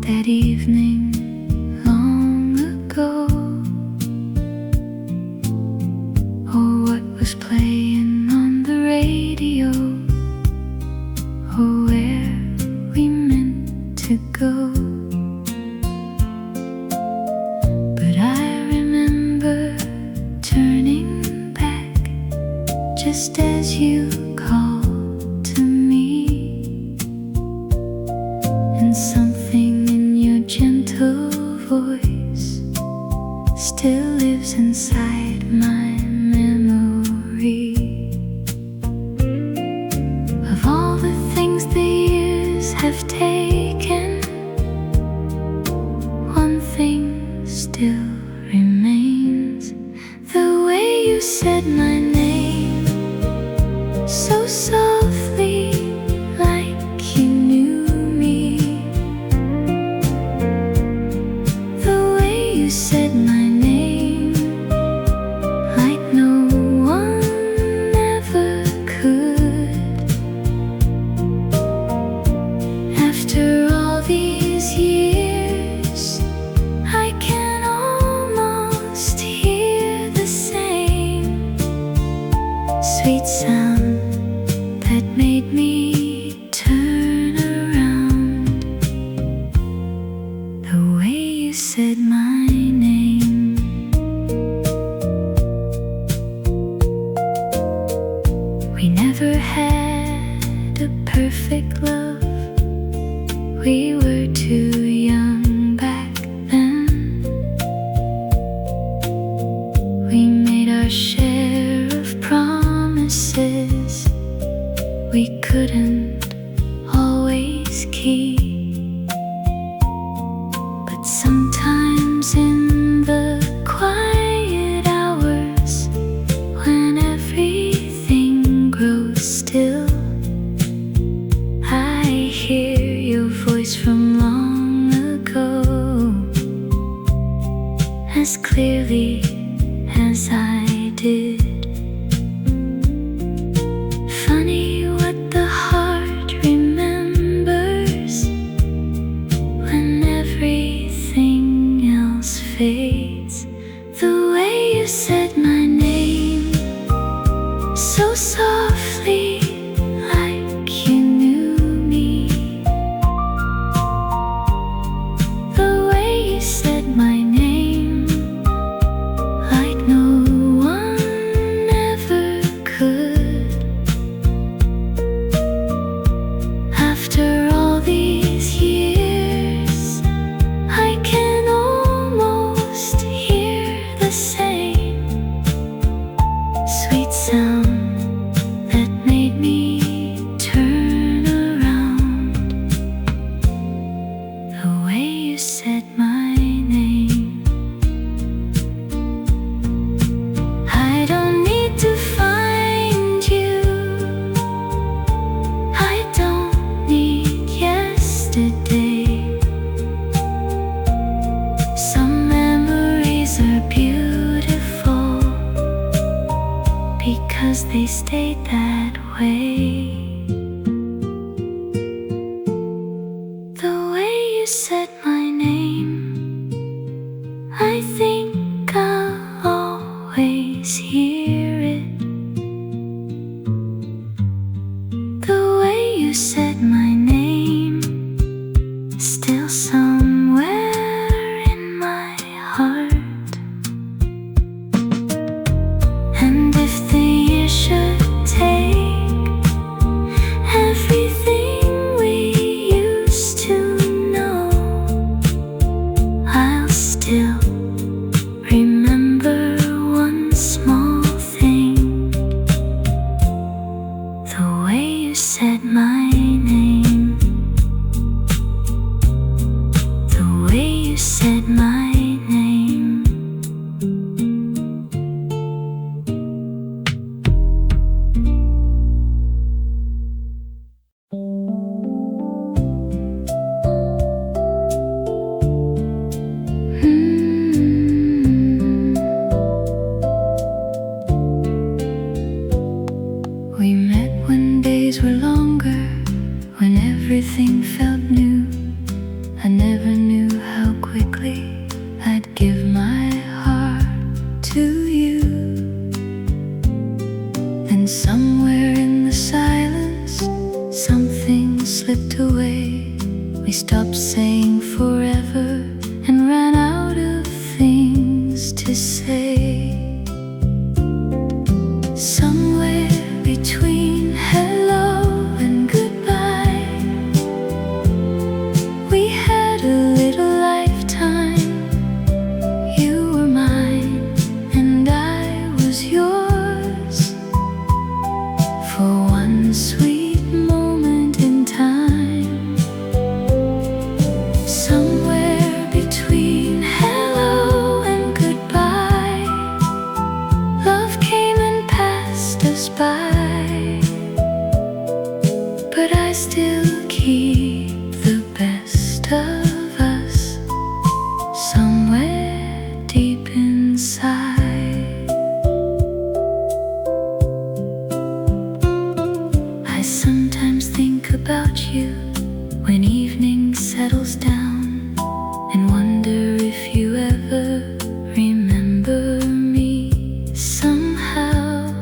that evening long ago, or what was playing on the radio, or where we meant to go. But I remember turning back just as you called to me, and something in your gentle voice still lives inside my memory. Of all the things the years have taken, one thing still remains: the way you said my name so softly, like you knew me. The way you said my name like no one ever could. After all these years, I can almost hear the same sweet sound that made me turn around. The way you said my name. We never had a perfect love. We were too young back then. We made our share of promises we couldn't always keep. But sometimes in the quiet hours, when everything grows still, I hear your voice from long ago as clearly as I did. Funny what the heart remembers when everything else fades. The way you said my name so softly, like you knew me. The way you said my name like no one ever could. After all these years, I can almost hear the same sweet sound that made me turn around. The way you said my name. I don't need to find you. I don't need yesterday. Some memories are beautiful because they stayed that way. The way you said my name, I think I'll always hear it. The way you said my name, still somewhere in my heart. And if the years should take everything we used to know, I'll still remember one small thing: the way you said my name. The way you said my name. We met when days were longer, when everything felt new. I never sang forever and ran out of things to say. Somewhere between hello and goodbye, we had a little lifetime. You were mine and I was yours for one sweet moment in time. Somewhere between hello and goodbye, love came and passed us by, but I still keep the best of us somewhere deep inside. I sometimes think about you when evening settles down, and wonder if you ever remember me somehow.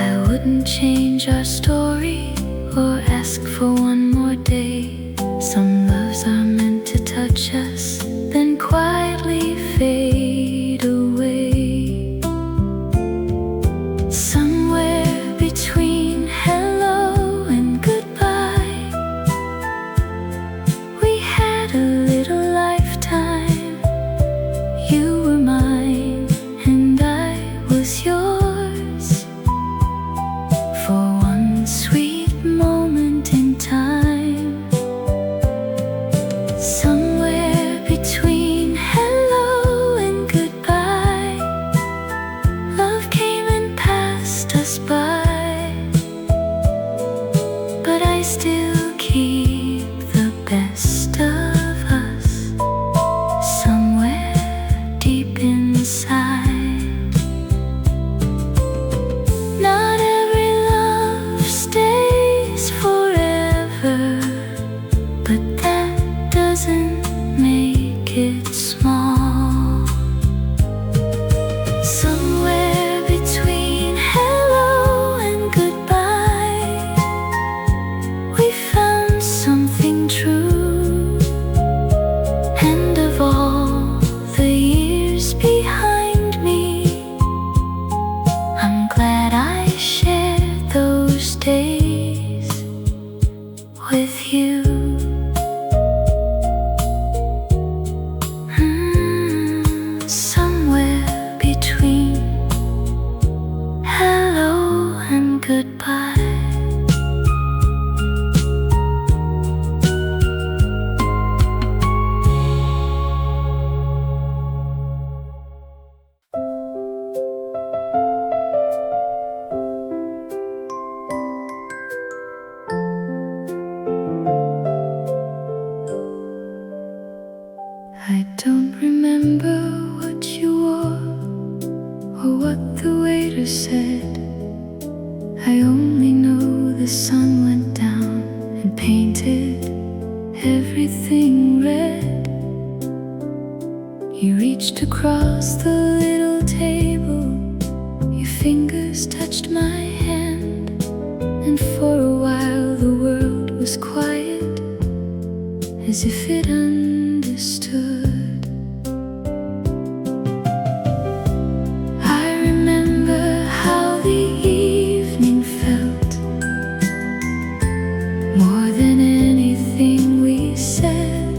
I wouldn't change our story or ask for one more day. Some loves are meant to touch us, then quietly fade away. Somewhere between hello and goodbye, we had a little lifetime. You were mine and I was yours for one sweet moment in time. Somewhere between hello and goodbye, love came and passed us by, but I still keep the best of us somewhere deep inside. Not every love stays forever, but that doesn't make it small. Somewhere between hello and goodbye, we found something true. And of all the years behind me, I'm glad I shared those days with you. Somewhere between hello and goodbye. I don't remember what you wore or what the waiter said. I only know the sun went down and painted everything red. You reached across the little table, your fingers touched my hand, and for a while the world was quiet, as if it understood. I remember how the evening felt, more than anything we said.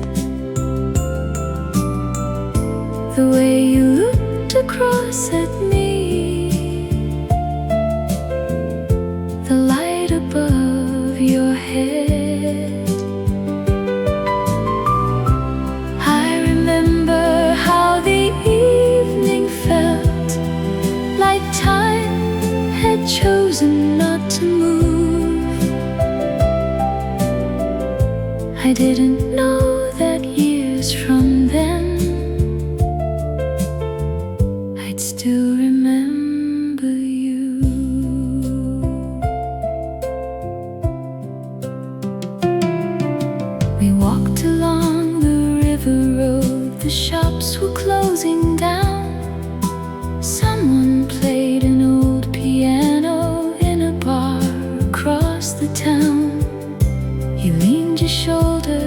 The way you looked across at me, the light above your head. I remember how the evening felt, like time had chosen not to move. I didn't know that years from then I'd still remember you. We walked along the river road, the shops were closing down. Someone played an old piano in a bar across the town. You leaned your shoulder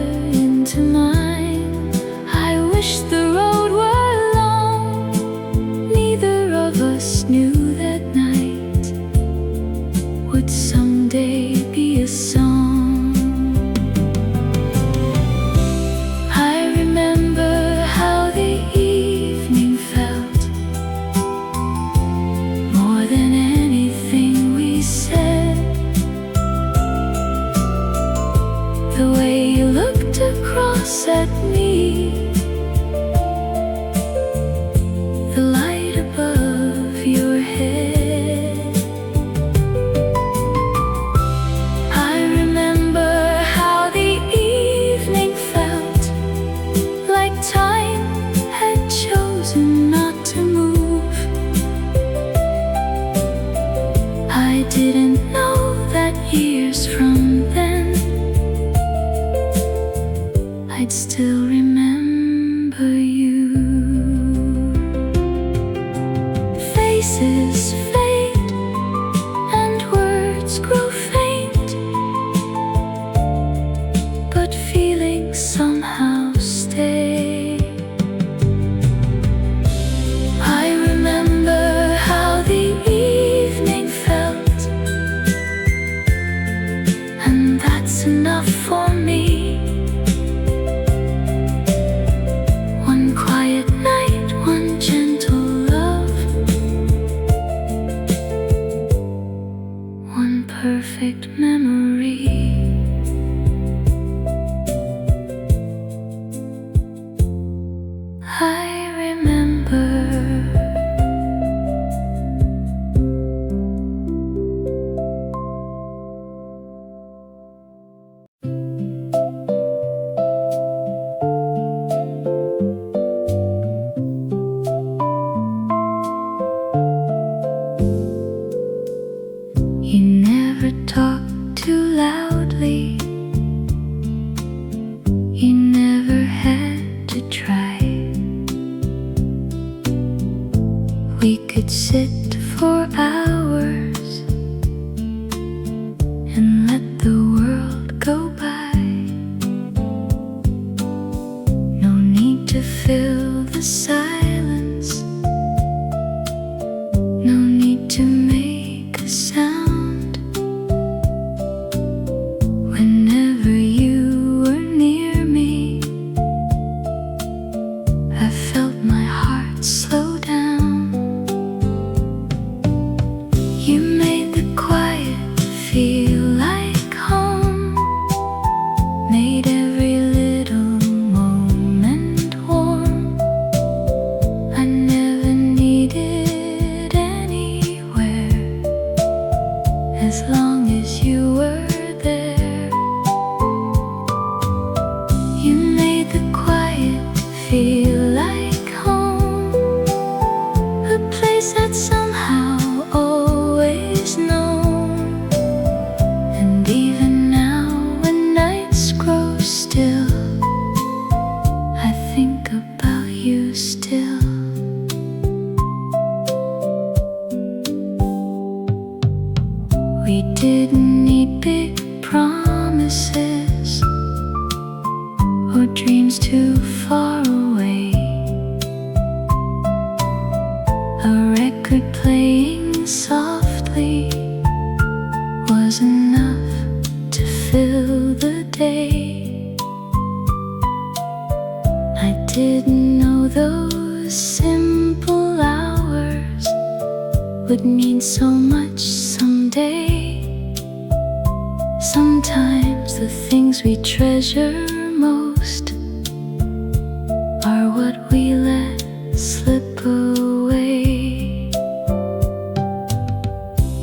I'd still remember you. Faces fade and words grow faint, but feelings somehow stay. I remember how the evening felt, and that's enough for me. One quiet night, one gentle love, one perfect memory. I remember. You never talked too loudly, you never had to try. We could sit for hours and let the world go by. No need to fill the silence, no need to make a sound. Whenever you were near me, I felt my heart slow down. You made the quiet feel like home, made every little moment warm. I never needed anywhere, as long as you were there. You made the quiet feel like home, a place that somehow always known. And even now when nights grow still, I think about you still. We didn't need big promises or dreams too far away. A record playing softly was enough to fill the day. I didn't know those simple hours would mean so much someday. Sometimes the things we treasure most are what we let slip away.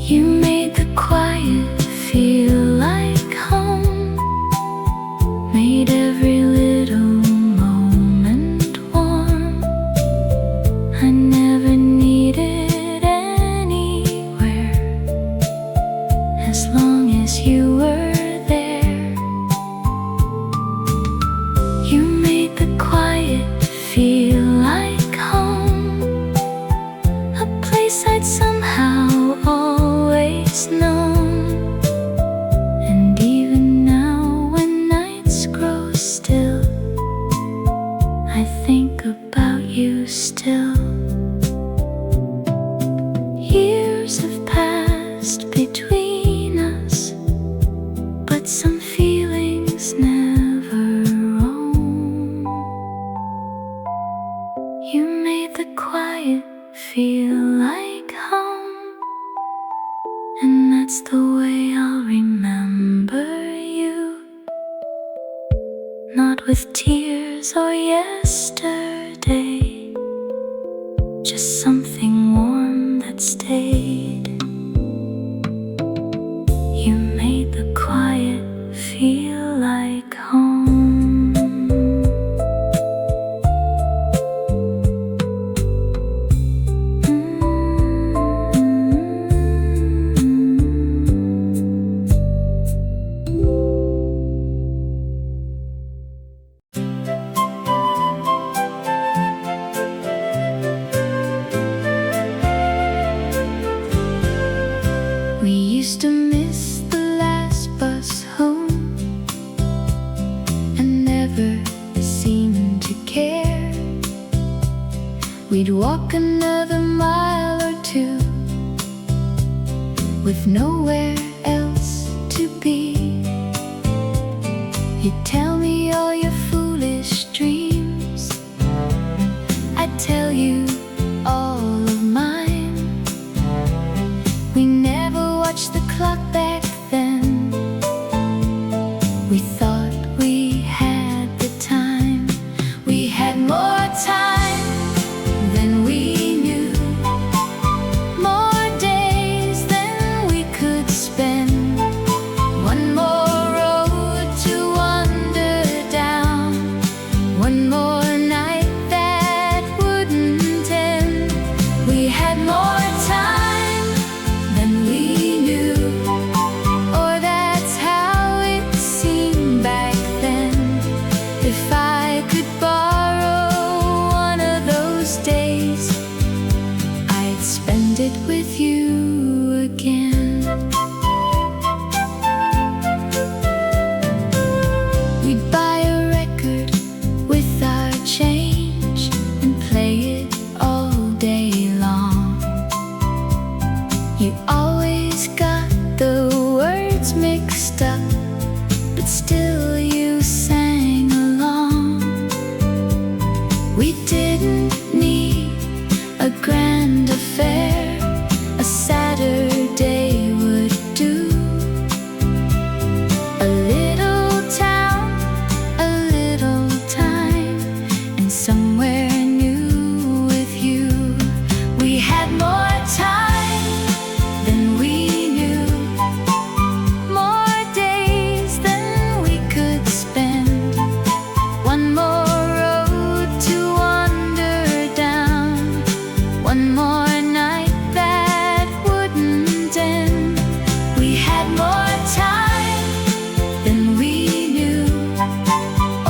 You made the quiet feel like home, made every little moment warm. I never needed anywhere, as long as you were there. You made the quiet feel like home, a place I'd somehow always known. And even now when nights grow still, I think about you still. Years have passed between us, but some feelings never roam. You made the quiet feel like home, and that's the way I'll remember you. Not with tears or yesterday, just something warm that stayed. You made the quiet feel like home. We'd walk another mile or two with nowhere else to be. You'd tell me all your foolish dreams, I'd tell you all of mine. We never watched the clock back then. We thought we had the time. We had more time than we knew, more days than we could spend. One more road to wander down, one more night that wouldn't end. We had more time than we knew, or that's how it seemed back then. If I could borrow one of those days, I'd spend it with you again. We'd buy a record with our change and play it all day long. You always got the words mixed up, but still you sang along. We didn't need a grand affair, a Saturday would do. A little town, a little time, and somewhere new with you. We had more time than we knew, more days than we could spend. One more road to wander down, one more night that wouldn't end. We had more time than we knew,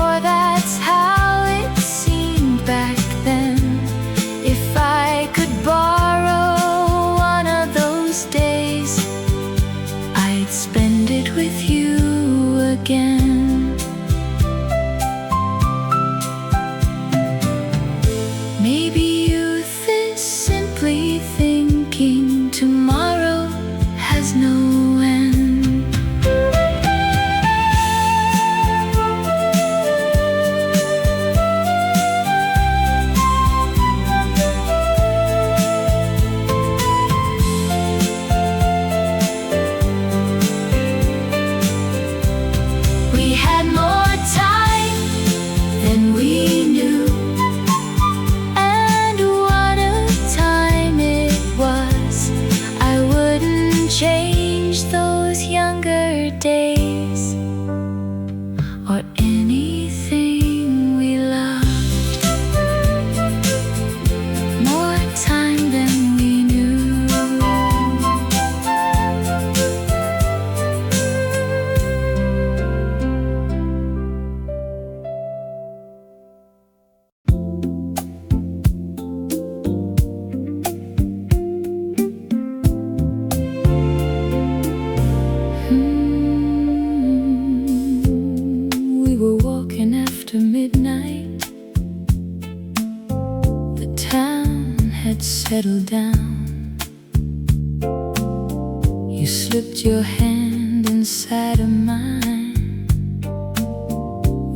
or that's how it seemed back then. If I could borrow one of those days, I'd spend it with you again. Maybe youth is simply thinking tomorrow has no end. We had more time than we knew, and what a time it was. I wouldn't change those younger days or anything we loved. More time than we knew. We were walking after midnight. The town had settled down. You slipped your hand inside of mine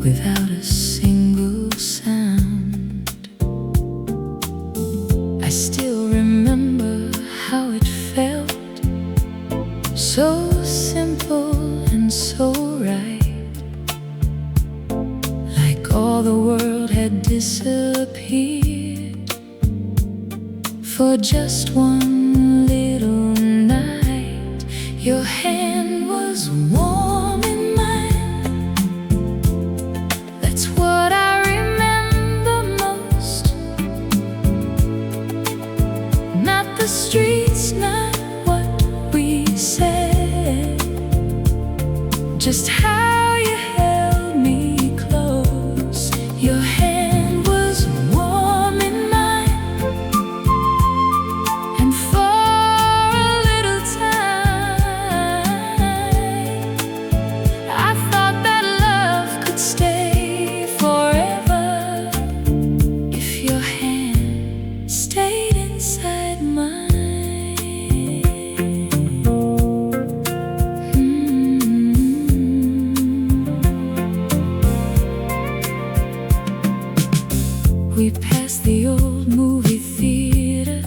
without a single sound. I still remember how it felt, so simple and so right, like all the world had disappeared for just one little night. Your hand was warm in mine, that's what I remember most. Not the streets, not what we said, just how you held me close. Your hand was warm in mine, and for We passed the old movie theater.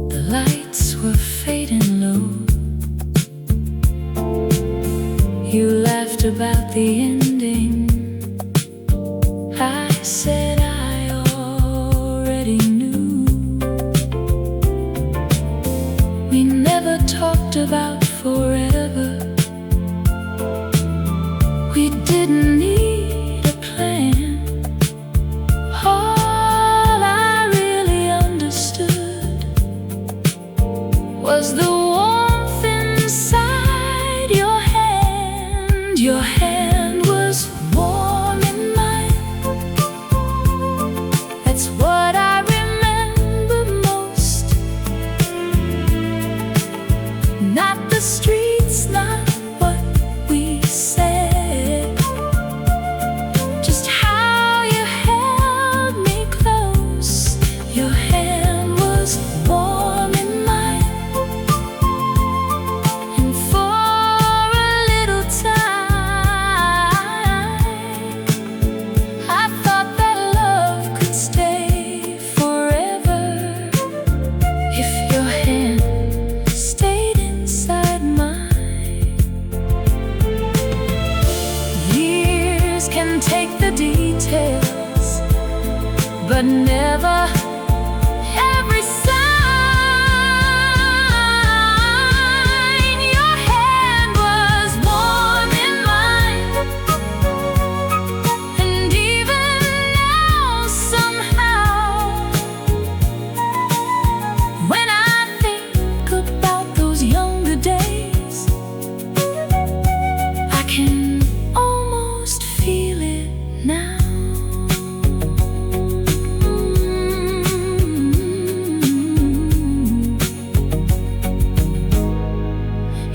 The lights were fading low. You laughed about the ending. I said I already knew. We never talked about forever. We didn't need a plan. All I really understood was the warmth inside your hand. Your hand was warm in mine. That's what I remember most. Not the streets, not what we said, just how you held me close. Your hand was warm in mine, and for a little time I thought that love could stay forever if your hand stayed inside mine. Years can take the details, but never every sign. Your hand was warm in mine, and even now somehow, when I think about those younger days, I can almost feel it now.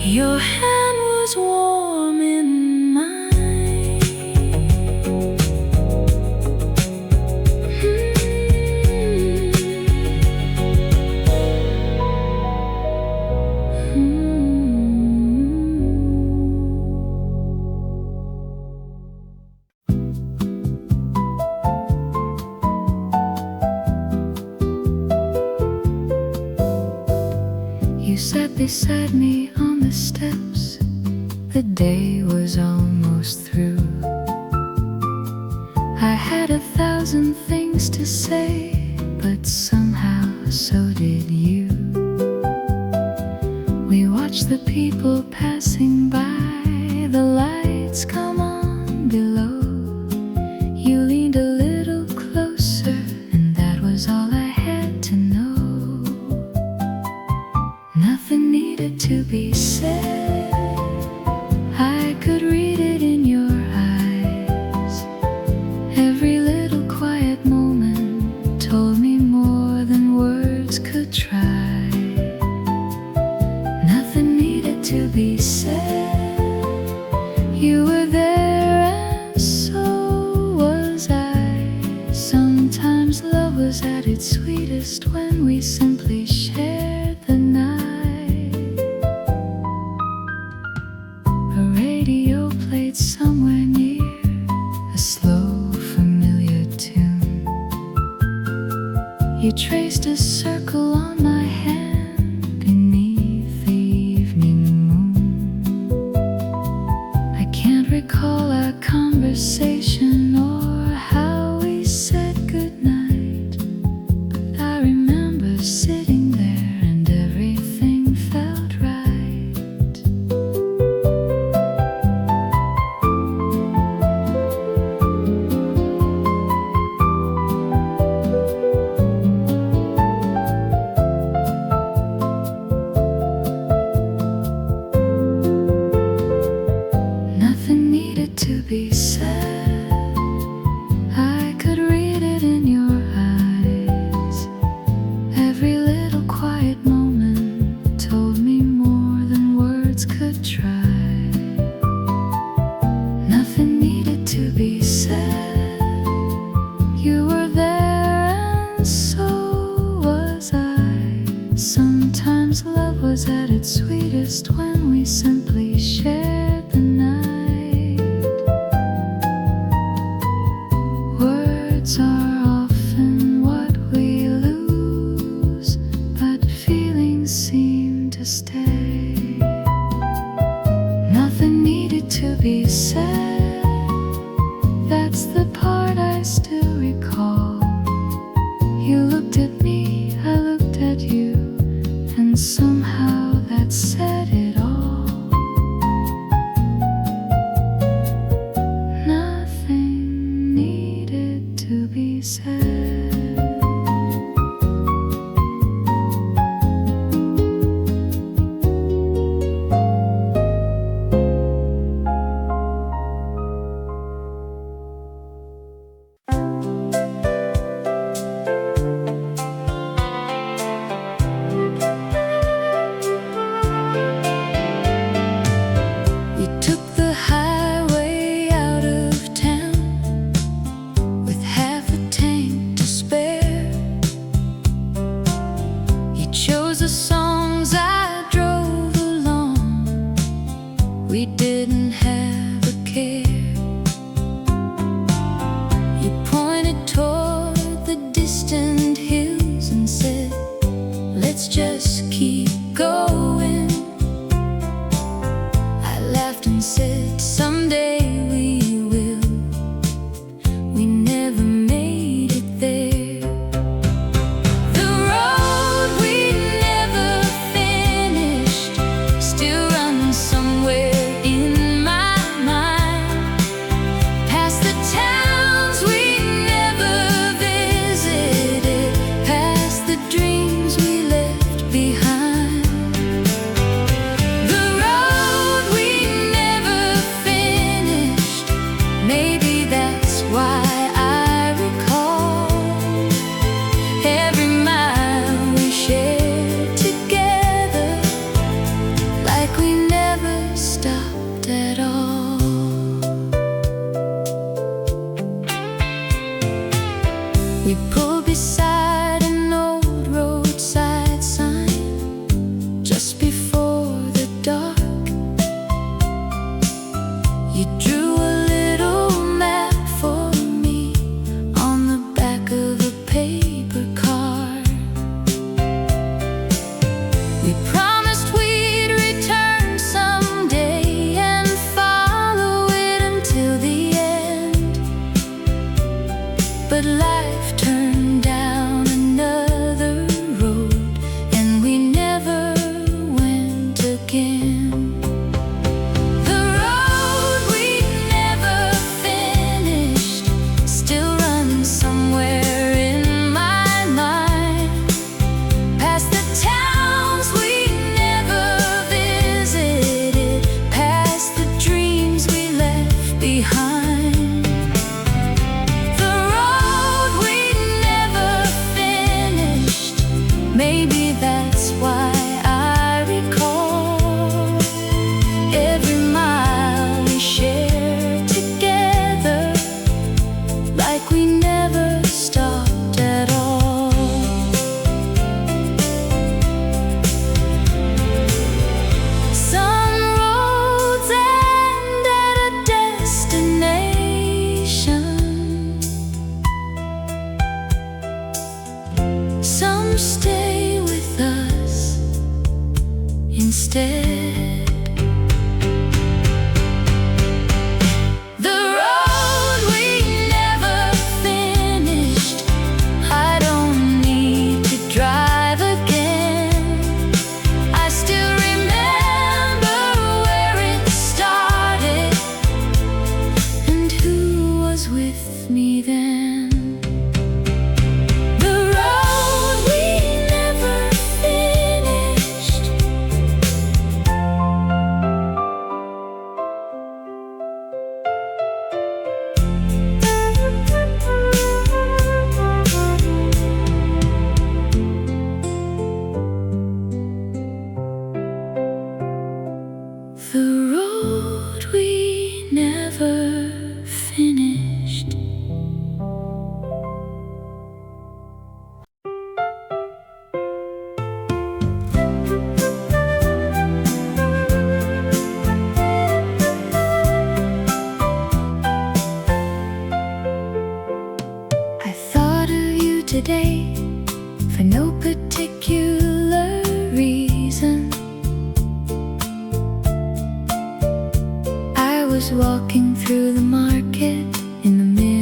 Your hand was warm in mine. You sat beside me on the steps. The day was almost through. I had 1,000 things to say, but somehow so did you. We watched the people passing by, the lights come on below. You leaned a little closer, and that was all I had to know. Nothing needed to be said. I could read it in your eyes. Every little quiet moment told me more than words could try. Nothing needed to be said. You were there and so was I. Sometimes love was at its sweetest when we simply shared the night. A radio played somewhere near, a slow, familiar tune. You traced a circle on my hand beneath the evening moon. I can't recall our conversation or how we said goodnight, but I remember sitting there and everything felt right. That's the part I still recall. You looked at me, I looked at you, and somehow that said it all. Nothing needed to be said. We didn't have a care. You pointed toward the distant hills and said, let's just keep going. I laughed and said, someday we will. We never made it there. The road we never finished, still running somewhere. We pulled beside an old roadside sign just before the dark. You drew a little map for me on the back of a paper card. We promised we'd return someday and follow it until the end. But life turned down another road, and we never went again. The road we never finished, still running somewhere in my mind. Past the towns we never visited, past the dreams we left behind. Maybe that's why I recall every mile we shared together, like we never stopped at all. Some roads end at a destination. Some stay with us instead. The road we never finished, I don't need to drive again. I still remember where it started and who was with me then. The road we never finished. I thought of you today for no particular reason. I was walking through the market in the middle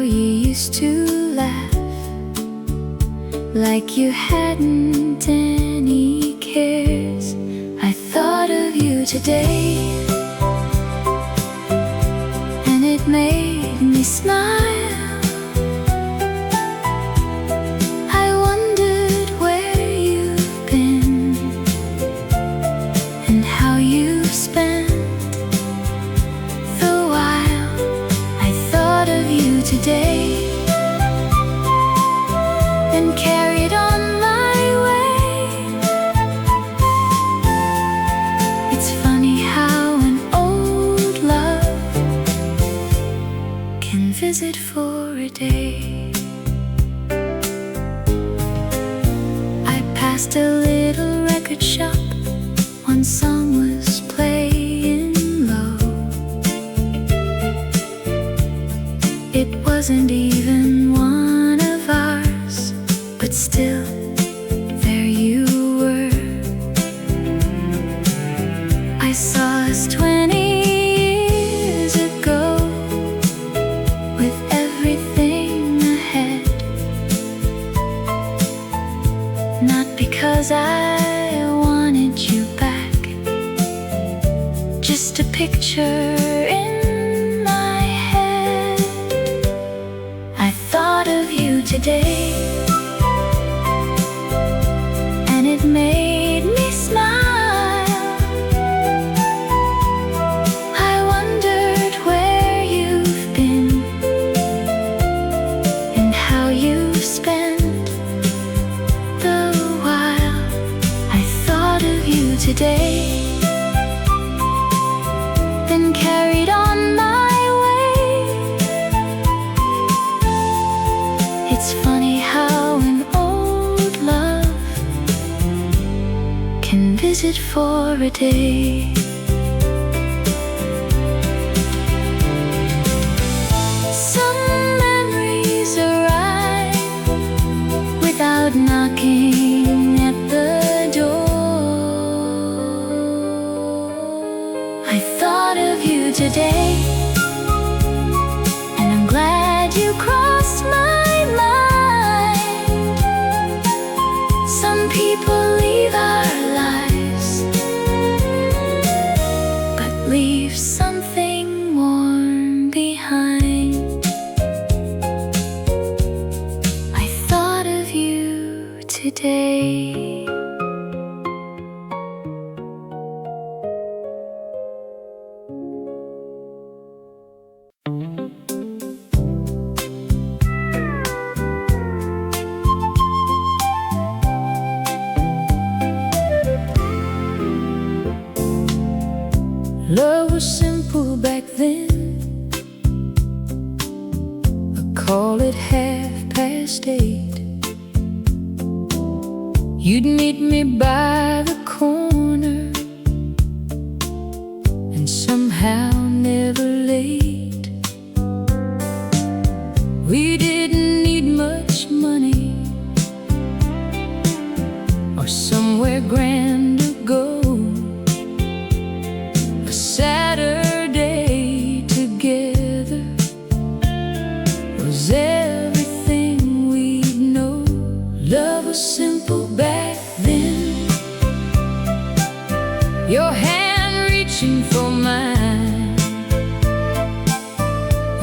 you used to laugh like you hadn't any cares. I thought of you today, and it made me smile. I wondered where you've been and how you've spent the while. I thought of you today and carried on my way. It's funny how an old love can visit for a day. I passed a little record shop, one song was playing low. It wasn't even one of ours, but still, there you were. I saw us 20 years ago, with everything ahead. Not because I wanted you back, just a picture in my head. I thought of you today, and it made me smile. I wondered where you've been and how you've spent the while. I thought of you today, then carried on my way. It's funny how an old love can visit for a day. Some memories arrive without knocking at the door. I thought of you today, and I'm glad you crossed my mind. Some people leave our lives, but leave something warm behind. I thought of you today. Love was simple back then. I call it 8:30. You'd meet me by the corner, and somehow never late. We didn't need much money or somewhere grand to go. A Saturday together was everything we'd know. Love was simple back then, your hand reaching for mine,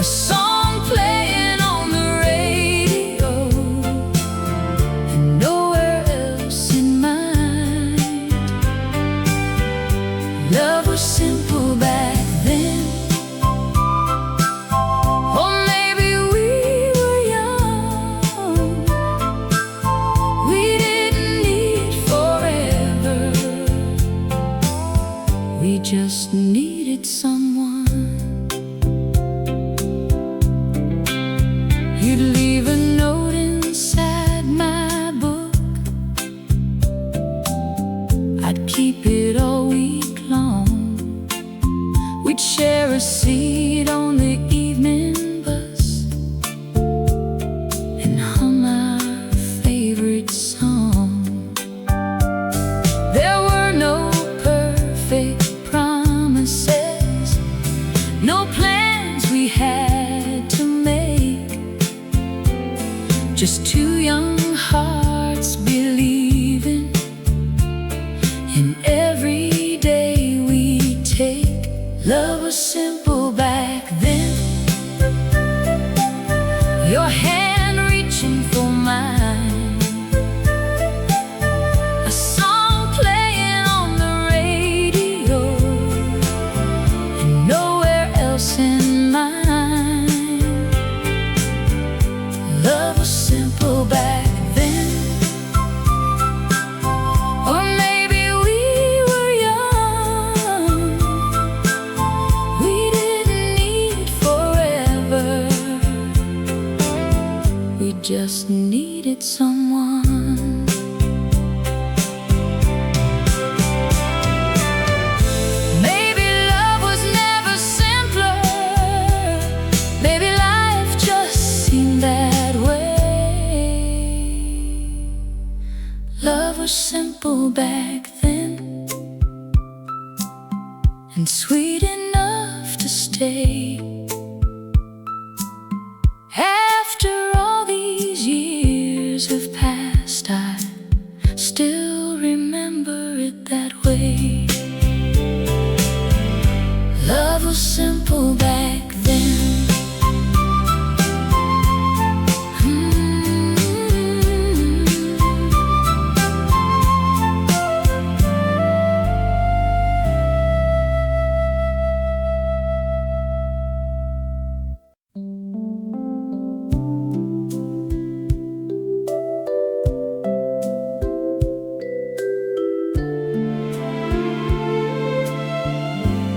a song playing on the radio, and nowhere else in mind. Love was simple back then, or maybe we were young. We didn't need forever, we just needed someone. You'd leave a note inside my book, I'd keep it all week long. We'd share a seat on the evening bus and hum our favorite song. There were no perfect promises, no plans we had to make. just two young hearts believing in every day we take. Love was simple back then, your hand reaching for mine, a song playing on the radio and nowhere else in mind. Love was simple back then, or maybe we were young, we didn't need forever, we just needed someone. Maybe love was never simpler, maybe life just seemed that way. Love was simple back then, and sweet enough to stay. After all these years have passed, I still remember it that way. Love was simple back then.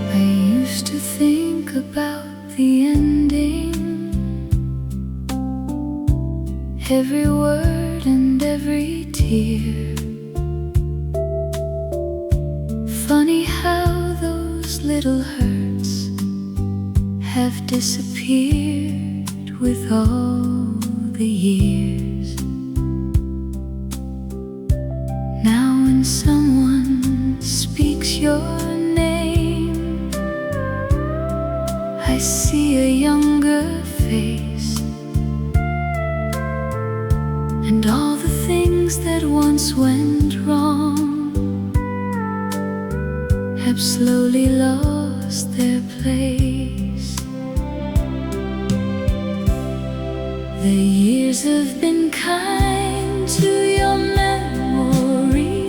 I used to think about the ending, every word and every tear. Funny how those little hurts have disappeared with all the years. Now when someone speaks your name, I see a younger face, and all the things that once went wrong have slowly lost their place. The years have been kind to your memory,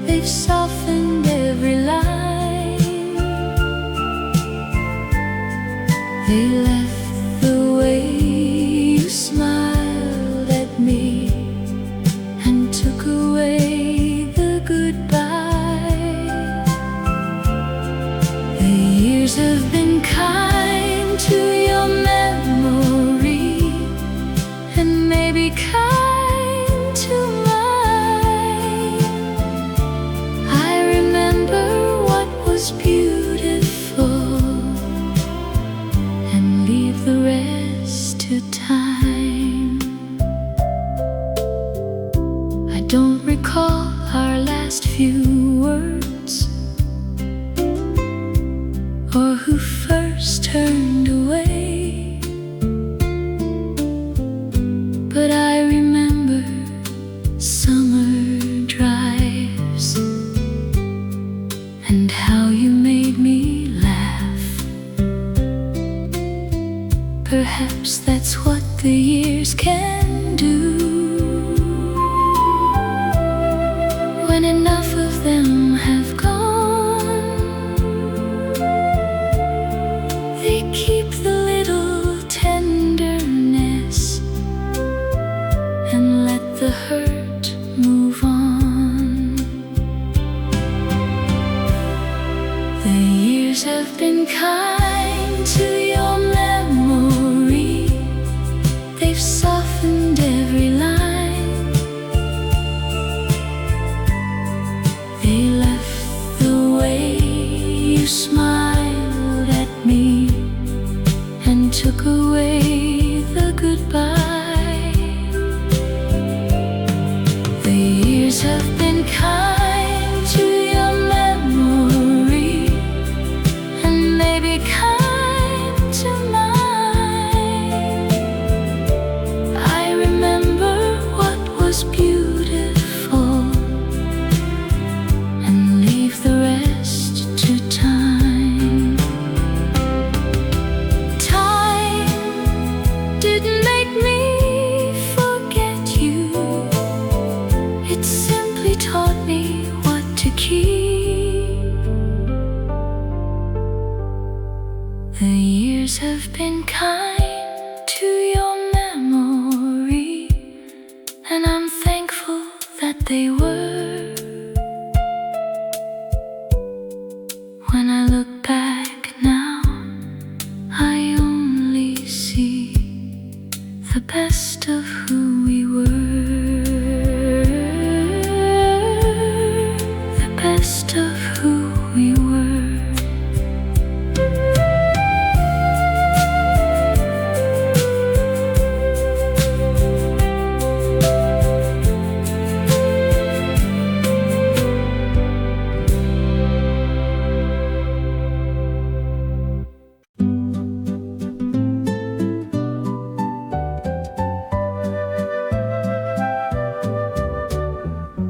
they've softened every line. They left the way you smiled at me and took away the goodbye. The years have been kind to your memory and maybe kind to mine. I remember what was beautiful and leave the rest to time. I don't recall our last few words or who first turned away, but I remember summer drives and how you made me laugh. Perhaps that's what the years can do, when enough of them have gone. They keep the little tenderness and let the hurt move on. The years have been kind to your memory, they've softened every line. They left the way you smiled at me and took away the goodbye. The years have been kind to your memory and maybe kind to mine. I remember The years have been kind to your memory, and I'm thankful that they were. When I look back now, I only see the best of who we were. The best of who we were.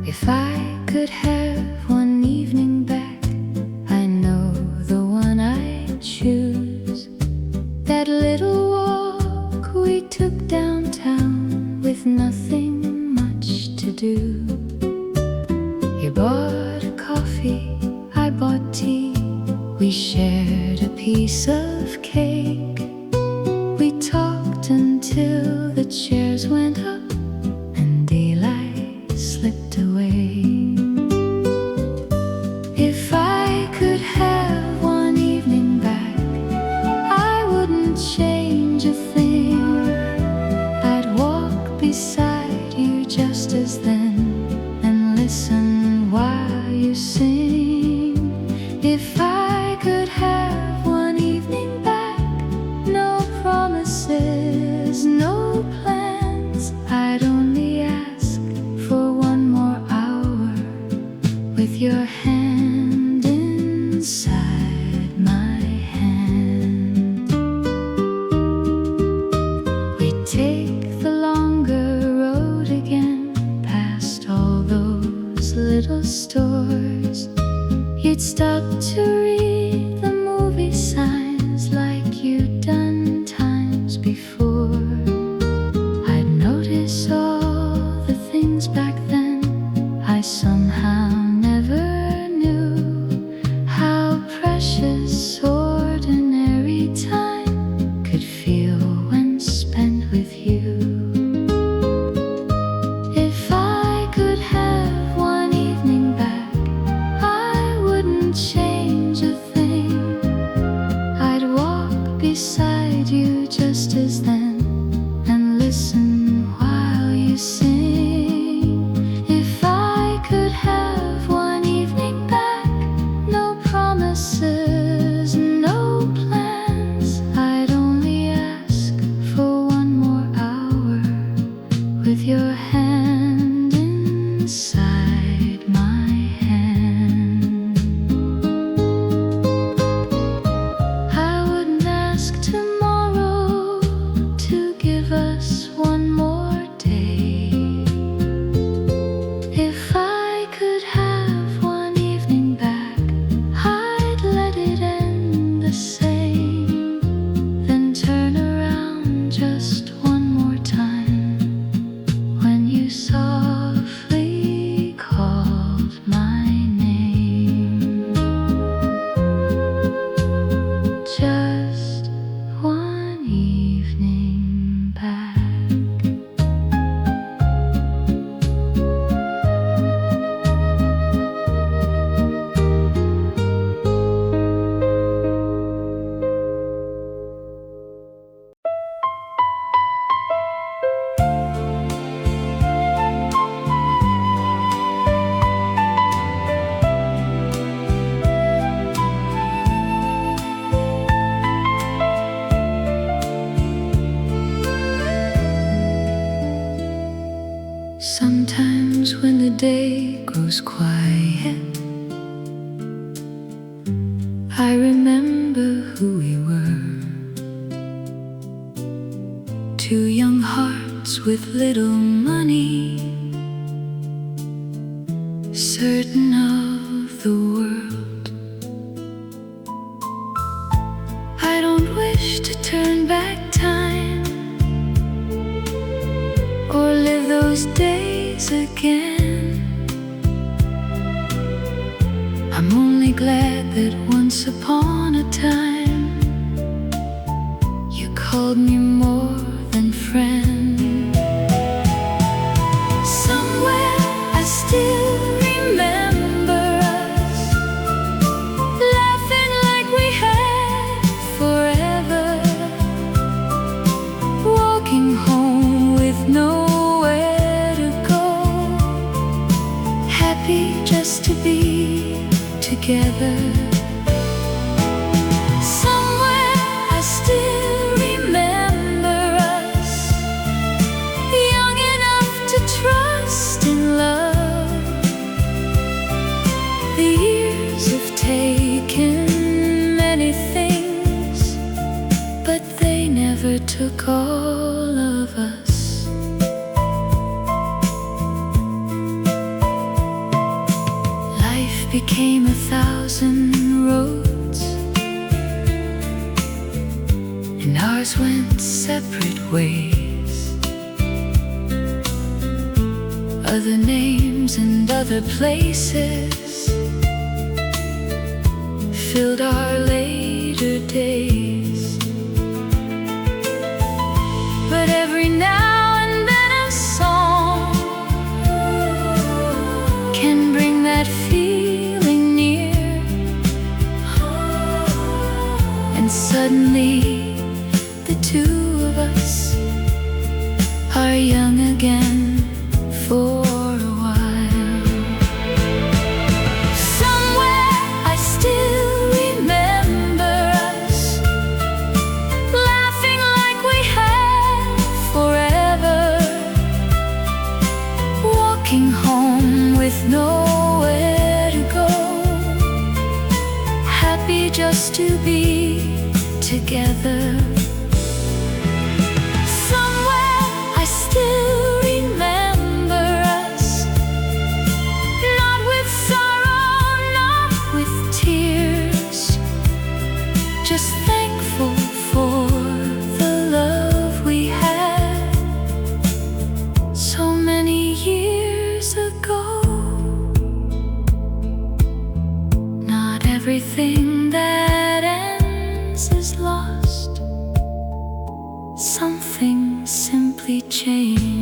If I could have one evening back, I know the one I'd choose. That little walk we took downtown with nothing much to do. You bought a coffee, I bought tea. We shared a piece of cake. We talked until the chairs went up and daylight slipped away. If I could have one evening back, I wouldn't change a thing. I'd walk beside you just as then and listen while you sing. If I could have one evening back, no promises, no plans. I'd only ask for one more hour with your hand inside my hand. We'd take the longer road again, past all those little stores. You'd stop to read the movie signs like you'd done times before. I'd notice all the things back then I somehow never knew. How precious ordinary time could feel when spent with you. If I could have one evening back, I wouldn't change a thing. I'd walk beside you just as then and listen while you sing. If I could have one evening back, no promises, no plans. I'd only ask for one more hour with your hand inside my hand. I wouldn't ask tomorrow to give us one more day. If I could have one evening back, I'd let it end the same, then turn around just one more time when you softly called my name. Just one evening back. Sometimes when the day grows quiet, I remember who we were. Two young hearts with little money, certain of the world. I don't wish to turn back time or live those days again. I'm only glad that once upon a time called me more than friend. Somewhere I still remember us laughing like we had forever, walking home with nowhere to go, happy just to be together. Somewhere I still remember us, young enough to trust in love. The years have taken many things, but they never took all of us. Life became 1,000 roads, and ours went separate ways. Other names and other places filled our later days. But every now and then a song can bring that feeling near, and suddenly the two of us are young again for a while. Somewhere I still remember us laughing like we had forever, walking home with nowhere to go, happy just to be together. Somewhere I still remember us, not with sorrow, not with tears, just thankful for the love we had so many years ago. Not everything that ends is lost. Something simply changed.